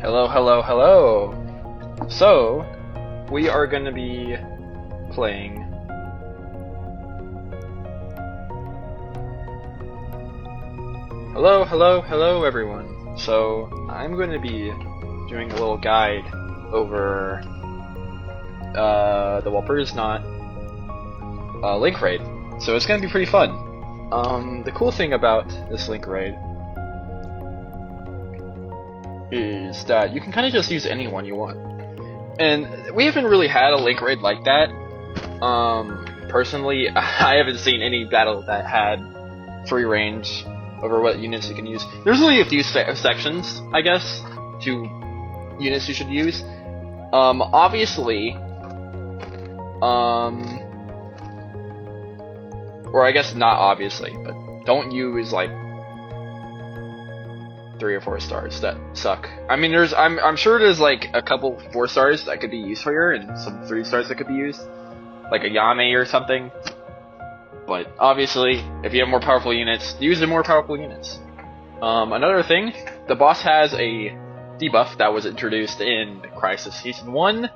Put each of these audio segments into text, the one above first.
Hello, hello, hello! So, we are going to be playing Hello, hello, hello everyone. So, I'm going to be doing a little guide over the Walpurgisnacht link raid. So it's going to be pretty fun. The cool thing about this link raid is that you can kind of just use anyone you want. And we haven't really had a link raid like that. Personally, I haven't seen any battle that had free range over what units you can use. There's only a few sections, I guess, to units you should use. Obviously, or I guess not obviously, but don't use like 3 or 4 stars that suck. I mean, I'm sure there's like a couple 4 stars that could be used here, and some 3 stars that could be used, like a Yame or something. But obviously, if you have more powerful units, use the more powerful units. Another thing, the boss has a debuff that was introduced in Crisis Season 1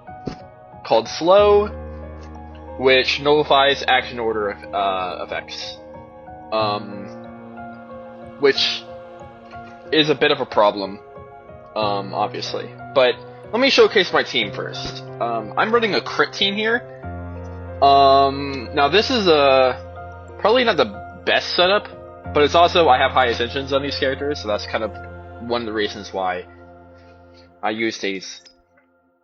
called Slow, which nullifies action order effects. Which is a bit of a problem, obviously. But let me showcase my team first. I'm running a crit team here. Now this is probably not the best setup, but it's also, I have high intentions on these characters, so that's kind of one of the reasons why I use these.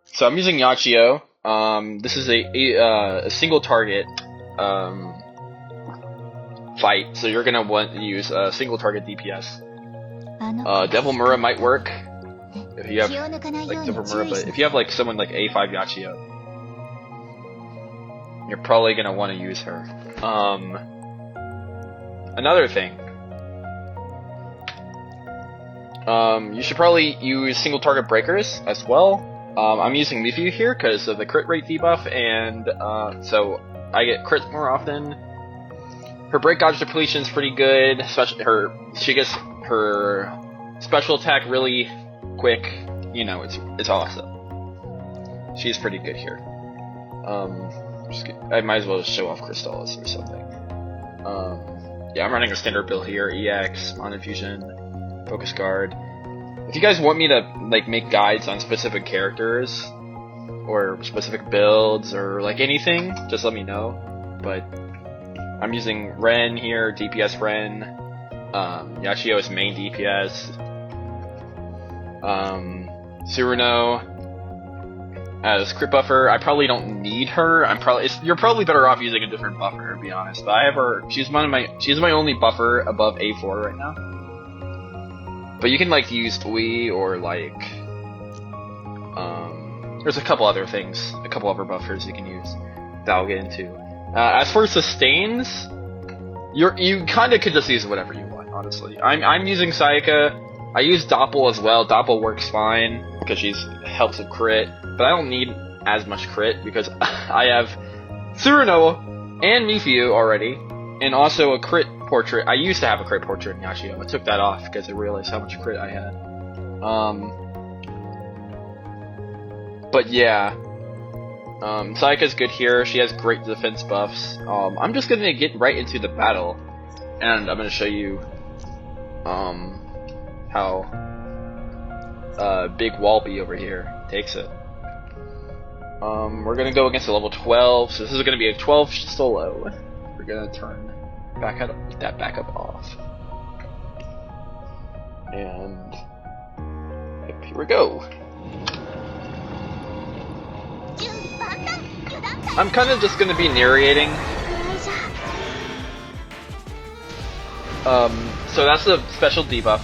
So I'm using Yachio. This is a single target fight, so you're gonna want to use a single target DPS. Devil Mura might work if you have like Devil Mura, but if you have like someone like A5 Yachio, you're probably gonna want to use her. Another thing, you should probably use single target breakers as well. I'm using Mifu here because of the crit rate debuff, and so I get crit more often. Her break dodge depletion is pretty good, especially she gets her special attack really quick. You know, it's awesome. She's pretty good here. I might as well just show off Crystallis or something. Yeah, I'm running a standard build here: EX, Mana Infusion, Focus Guard. If you guys want me to like make guides on specific characters or specific builds or like anything, just let me know. But I'm using Ren here, DPS Ren. Yachio is main DPS. Tsuruno as crit buffer. I probably don't need her. You're probably better off using a different buffer, to be honest. But I have her. She's my only buffer above A4 right now. But you can like use Ui or like there's a couple other things, a couple other buffers you can use that I'll get into. As for sustains, you kind of could just use whatever you want, honestly. I'm using Sayaka. I use Doppel as well. Doppel works fine because she helps with crit, but I don't need as much crit because I have Tsuruno and Mifu already, and also a crit portrait. I used to have a crit portrait in Yachio. I took that off because I realized how much crit I had. But yeah, Sayaka's good here. She has great defense buffs. I'm just gonna get right into the battle, and I'm gonna show you how Big Walpy over here takes it. We're gonna go against a level 12, so this is gonna be a 12 solo. We're gonna turn that backup off. And yep, here we go. I'm kind of just gonna be narrating. So that's a special debuff.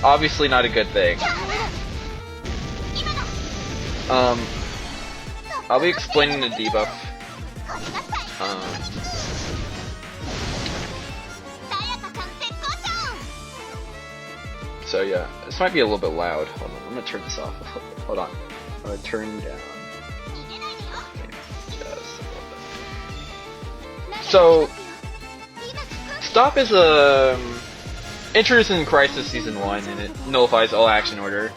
Obviously not a good thing. I'll be explaining the debuff. So yeah, this might be a little bit loud. Hold on, I'm gonna turn this off. Hold on. I'm gonna turn down. Okay, just a little bit. So, Stop is introduced in Crisis Season 1, and it nullifies all action order.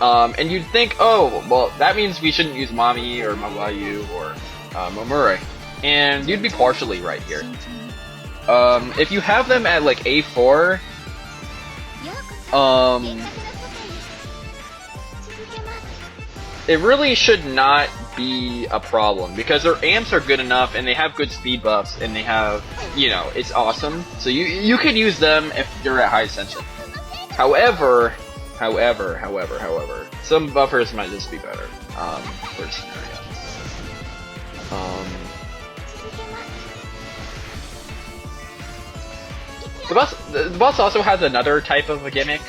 And you'd think, oh, well, that means we shouldn't use Mami or Mawayu or Momure. And you'd be partially right here. If you have them at like A4, it really should not be a problem because their amps are good enough and they have good speed buffs and they have, you know, it's awesome. So you could use them if you're at high ascension. However, some buffers might just be better for the scenario. The boss also has another type of a gimmick.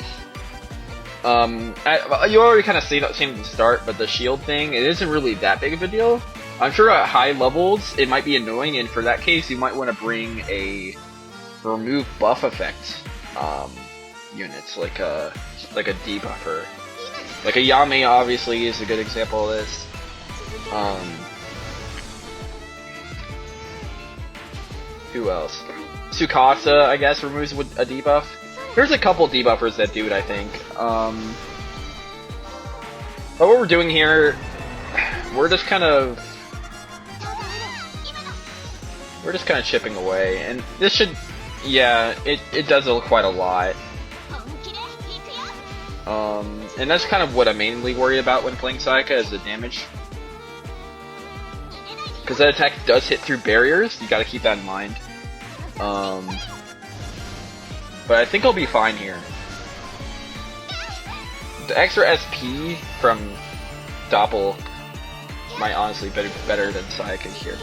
You already kind of seen it at the start, but the shield thing, it isn't really that big of a deal. I'm sure at high levels it might be annoying, and for that case you might want to bring a remove buff effect units, like a debuffer. Like a Yame obviously is a good example of this. Who else? Tsukasa, I guess, removes a debuff. There's a couple debuffers that do it, I think. But what we're doing here, we're just kind of chipping away, and this should, yeah, it does quite a lot. And that's kind of what I mainly worry about when playing Sayaka, is the damage. Because that attack does hit through barriers, you gotta keep that in mind. But I think I'll be fine here. The extra SP from Doppel might honestly be better than Sayaka here.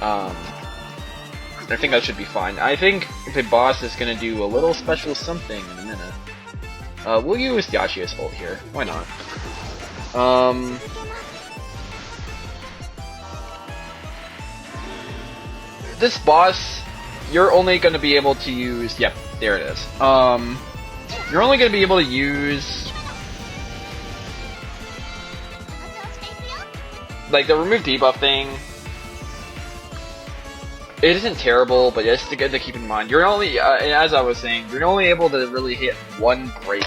I think that should be fine. I think the boss is gonna do a little special something in a minute. We'll use Yashia's ult here. Why not? This boss, you're only going to be able to use... Yep, there it is. You're only going to be able to use... like, the remove debuff thing. It isn't terrible, but it's good to keep in mind. You're only, as I was saying, you're only able to really hit one break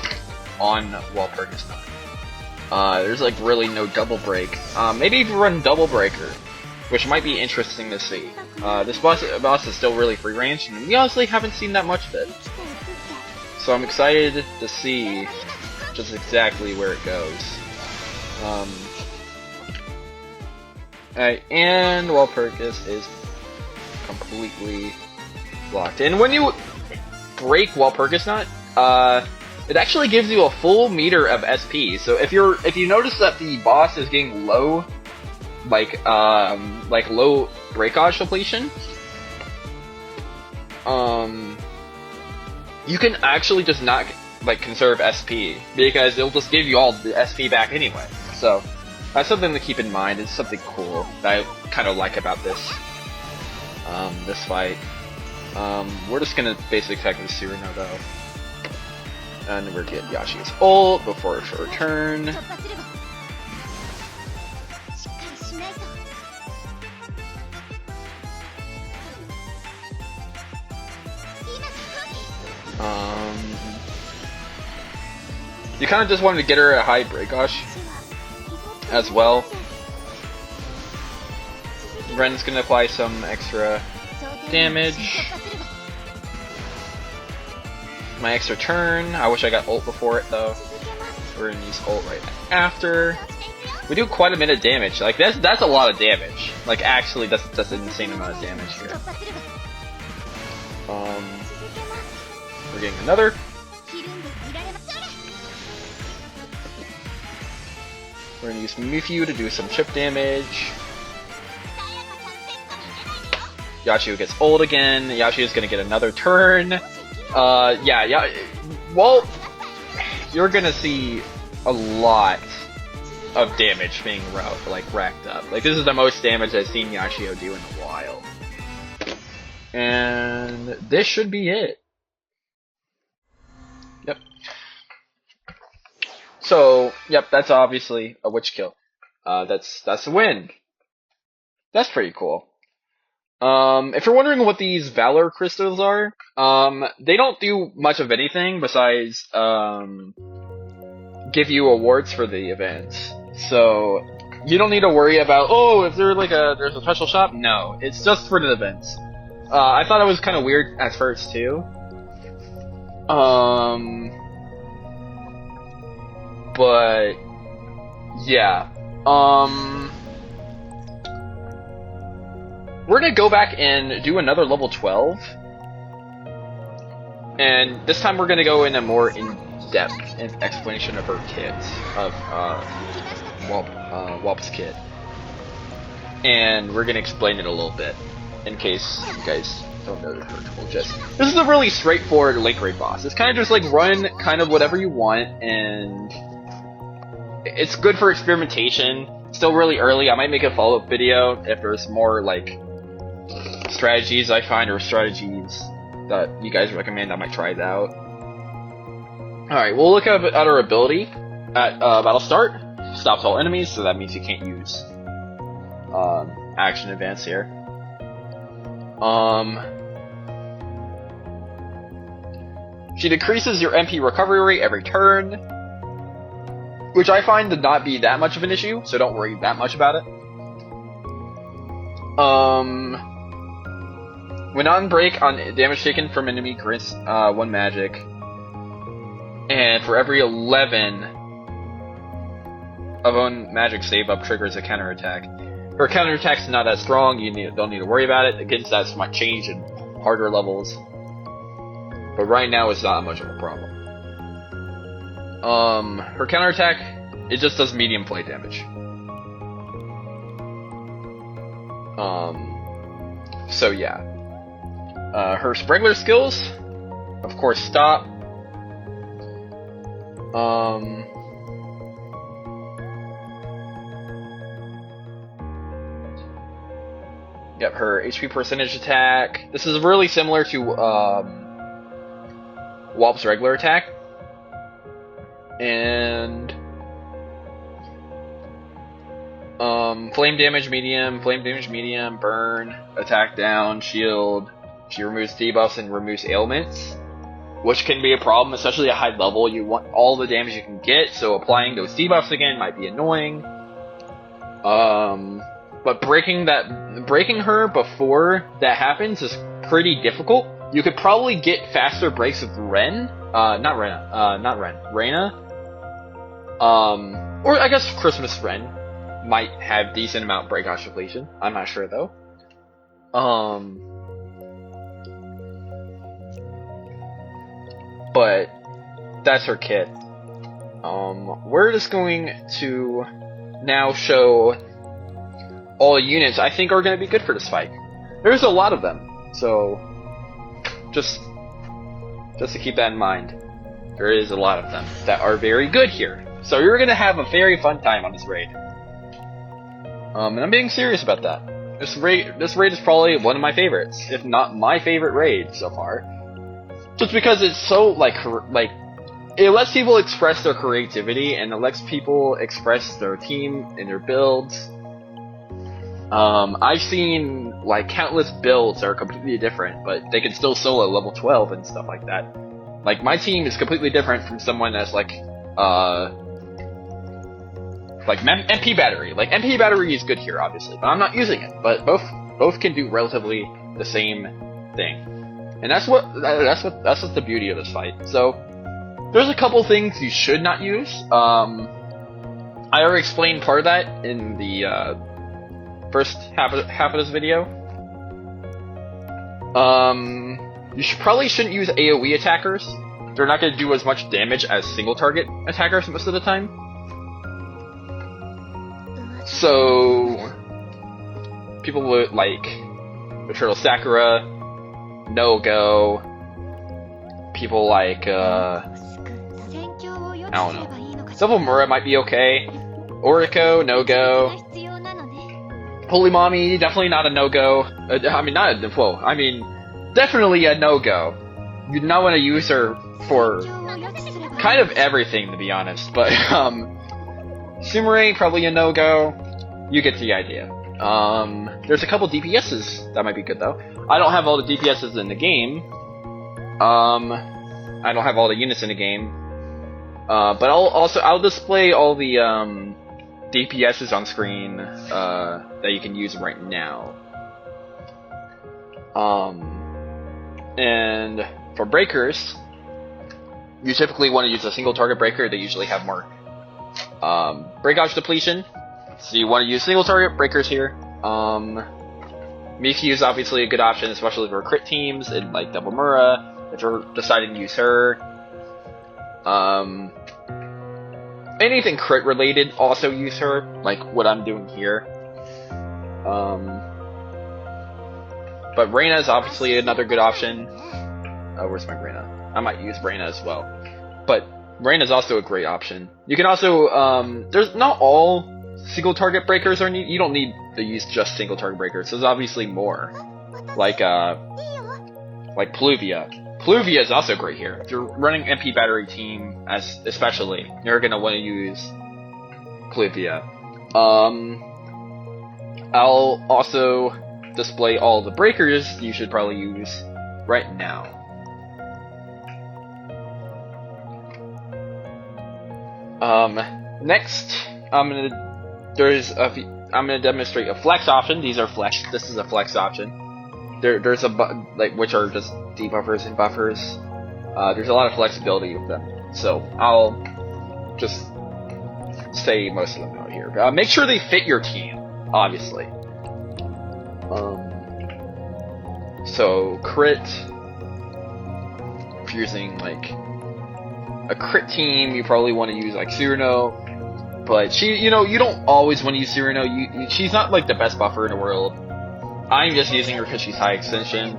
on Walpurgisnacht. There's like really no double break. Maybe if you run double breaker, which might be interesting to see. This boss is still really free range, and we honestly haven't seen that much of it. So I'm excited to see just exactly where it goes. Alright, and Walpurgis is completely blocked. And when you break Walpurgisnacht, it actually gives you a full meter of SP. So if you notice that the boss is getting low, like low breakage depletion, you can actually just not like conserve SP because it'll just give you all the SP back anyway. So that's something to keep in mind. It's something cool that I kind of like about this fight. We're just gonna basically attack with Tsuruno though, and we're gonna get Yashi's ult before her return. You kind of just wanted to get her a high breakage as well. Ren's gonna apply some extra damage. My extra turn. I wish I got ult before it though. We're gonna use ult right after. We do quite a bit of damage. Like that's a lot of damage. Like actually, that's an insane amount of damage here. We're getting another. We're gonna use Mifyu to do some chip damage. Yashio gets ult again. Yashio's gonna get another turn. Yeah. Well, you're gonna see a lot of damage being racked up. Like this is the most damage I've seen Yashio do in a while. And this should be it. Yep. So, yep, that's obviously a witch kill. That's a win. That's pretty cool. If you're wondering what these Valor crystals are, they don't do much of anything besides, give you awards for the events. So you don't need to worry about, oh, is there like there's a special shop? No, it's just for the events. I thought it was kind of weird at first too. But yeah. We're gonna go back and do another level 12. And this time we're gonna go in a more in-depth explanation of her kit, of Walp's kit. And we're gonna explain it a little bit, in case you guys don't know the virtual gist. This is a really straightforward link raid boss. It's kind of just like run kind of whatever you want, and it's good for experimentation. Still really early. I might make a follow-up video if there's more like strategies I find, or strategies that you guys recommend. I might try it out. Alright, we'll look at our ability at battle start. Stops all enemies, so that means you can't use action advance here. She decreases your MP recovery rate every turn, which I find to not be that much of an issue, so don't worry that much about it. When on break, on damage taken from enemy grants 1 magic, and for every 11 of own magic save up triggers a counterattack. Her counterattack's not that strong, don't need to worry about it. Against that might change in harder levels, but right now it's not much of a problem. Her counterattack, it just does medium play damage. So yeah. Her regular skills, of course, stop. Yep, her HP percentage attack. This is really similar to Walp's regular attack. And flame damage medium, burn, attack down, shield. She removes debuffs and removes ailments, which can be a problem, especially at high level. You want all the damage you can get, so applying those debuffs again might be annoying. But breaking her before that happens is pretty difficult. You could probably get faster breaks with Reyna. Or I guess Christmas Ren might have decent amount of break occupation. I'm not sure though. But that's her kit. We're just going to now show all the units I think are going to be good for this fight. There's a lot of them, so just to keep that in mind. There is a lot of them that are very good here. So you're going to have a very fun time on this raid. And I'm being serious about that. This raid is probably one of my favorites, if not my favorite raid so far. Just because it's so, like, it lets people express their creativity, and it lets people express their team and their builds. I've seen, like, countless builds that are completely different, but they can still solo level 12 and stuff like that. Like, my team is completely different from someone that's, like MP Battery. Like, MP Battery is good here, obviously, but I'm not using it. But both can do relatively the same thing. And that's what's the beauty of this fight. So there's a couple things you should not use. I already explained part of that in the first half of this video. You probably shouldn't use AoE attackers. They're not going to do as much damage as single target attackers most of the time. So people would like Betrayal Sakura, No Go. People like I don't know. Double Mura might be okay. Oriko, No Go. Holy Mommy, definitely not a no go. Definitely a no go. You do not want to use her for kind of everything, to be honest. But Sumire, probably a no go. You get the idea. There's a couple DPSs that might be good though. I don't have all the DPSs in the game. I don't have all the units in the game. But I'll display all the DPSs on screen that you can use right now. And for breakers, you typically want to use a single target breaker. They usually have more breakage depletion, so you want to use single target breakers here. Miki is obviously a good option, especially for crit teams and like Double Mura, if you're deciding to use her. Anything crit related, also use her, like what I'm doing here. But Reyna is obviously another good option. Where's my Reyna? I might use Reyna as well. But Reyna is also a great option. You can also, there's not all single target breakers are you don't need to use just single target breakers. There's obviously more. Like Pluvia. Pluvia is also great here. If you're running MP battery team, especially, you're gonna want to use Pluvia. I'll also display all the breakers you should probably use right now. Next, I'm gonna demonstrate a flex option. These are flex. This is a flex option. There's which are just debuffers and buffers. There's a lot of flexibility with them, so I'll just say most of them out here. Make sure they fit your team, obviously. So crit. If you're using like a crit team, you probably want to use like Cyrano. But you don't always want to use Cyrano. She's not like the best buffer in the world. I'm just using her because she's high extension.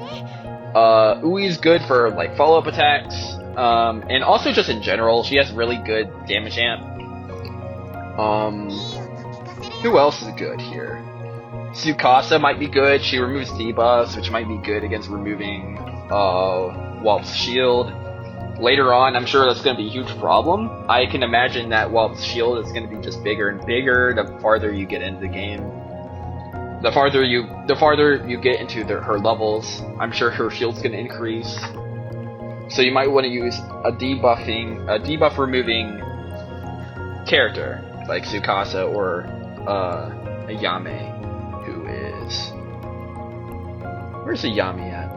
Ui's good for like follow-up attacks, and also just in general, she has really good damage amp. Who else is good here? Tsukasa might be good. She removes debuffs, which might be good against removing Walp's shield. Later on, I'm sure that's going to be a huge problem. I can imagine that Walp's shield is going to be just bigger and bigger the farther you get into the game. The farther you get into her levels, I'm sure her shield's going to increase. So you might want to use a debuff removing character like Tsukasa or a Yame, who is. Where's the Yame at?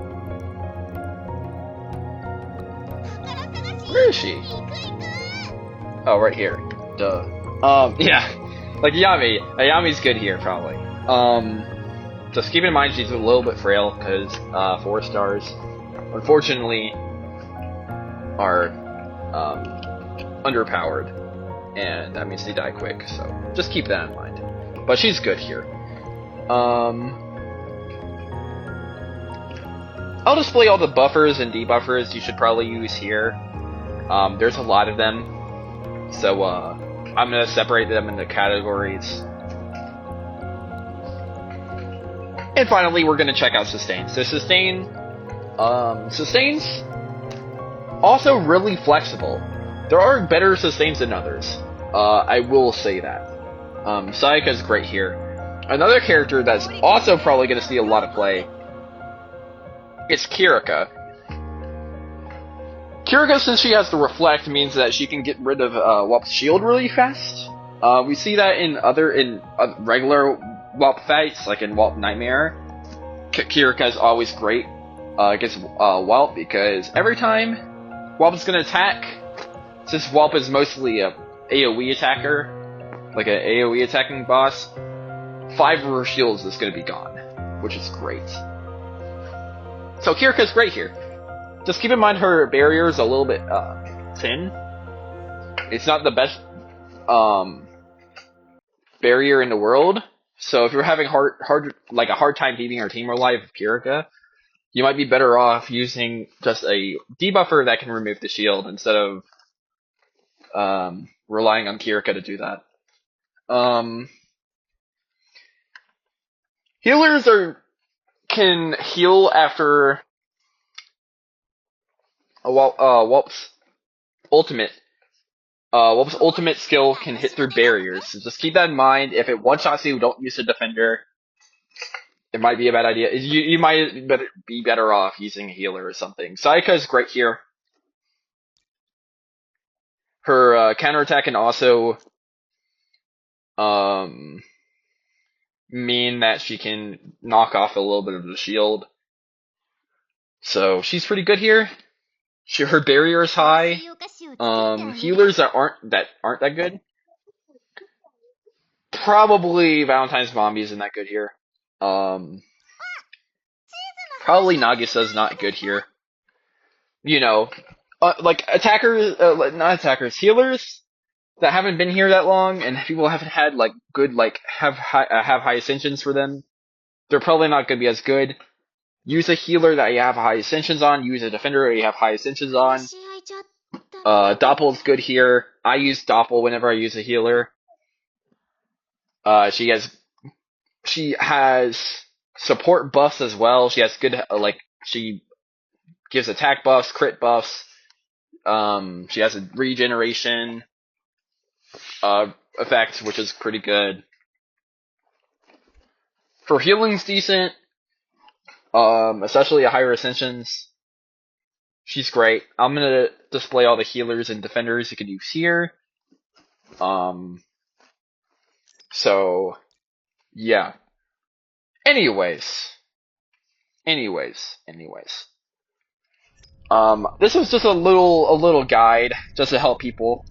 Where is she? Oh, right here. Duh. Yeah. Like Yame's good here, probably. Just keep in mind she's a little bit frail, because 4 stars, unfortunately, are underpowered, and that means they die quick, so just keep that in mind. But she's good here. I'll display all the buffers and debuffers you should probably use here. There's a lot of them, so I'm going to separate them into categories. And finally, we're going to check out Sustain. So Sustain's also really flexible. There are better Sustains than others. I will say that. Sayaka's great here. Another character that's also probably going to see a lot of play is Kirika. Kirika, since she has the Reflect, means that she can get rid of Walp's shield really fast. We see that in regular Walp fights, like in Walp Nightmare. Kirika is always great against Walp, because every time Walp is going to attack, since Walp is mostly a AoE attacker, like an AoE attacking boss, 5 of her shields is going to be gone, which is great. So Kirika is great here. Just keep in mind her barrier is a little bit thin. It's not the best barrier in the world. So if you're having a hard time keeping your team alive with Kirika, you might be better off using just a debuffer that can remove the shield instead of relying on Kirika to do that. Healers can heal after Walp's ultimate. Walp's ultimate skill can hit through barriers, so just keep that in mind. If it one-shots you, don't use a defender. It might be a bad idea. You might be better off using a healer or something. Sayaka is great here. Her counterattack can also mean that she can knock off a little bit of the shield. So she's pretty good here. Her barrier is high. Healers that aren't that good. Probably Valentine's Mommy isn't that good here. Probably Nagisa's not good here. You know, like attackers, not attackers, healers that haven't been here that long and people haven't had like good have high ascensions for them. They're probably not going to be as good. Use a healer that you have high ascensions on. Use a defender that you have high ascensions on. Doppel's good here. I use Doppel whenever I use a healer. She has support buffs as well. She has good she gives attack buffs, crit buffs. She has a regeneration effect, which is pretty good. For healing's decent. Especially at higher ascensions. She's great. I'm gonna display all the healers and defenders you can use here. So, yeah. Anyways. This was just a little guide just to help people.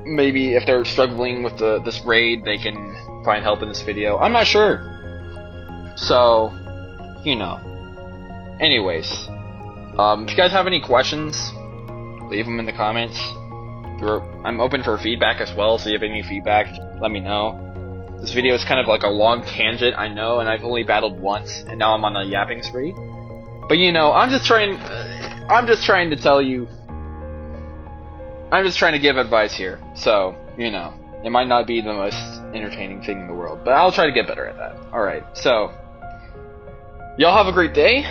Maybe if they're struggling with this raid, they can find help in this video. I'm not sure. So, you know. Anyways, if you guys have any questions, leave them in the comments. I'm open for feedback as well, so if you have any feedback, let me know. This video is kind of like a long tangent, I know, and I've only battled once, and now I'm on a yapping spree. But you know, I'm just trying to tell you. I'm just trying to give advice here, so, you know, it might not be the most entertaining thing in the world, but I'll try to get better at that. Alright, so, y'all have a great day.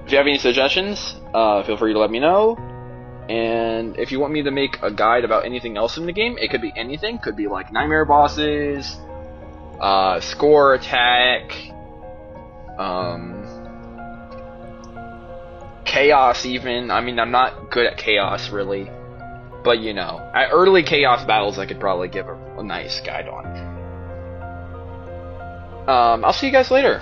If you have any suggestions, feel free to let me know. And if you want me to make a guide about anything else in the game, it could be anything. Could be like nightmare bosses, score attack, chaos even. I mean, I'm not good at chaos really, but you know, at early chaos battles I could probably give a nice guide on. I'll see you guys later.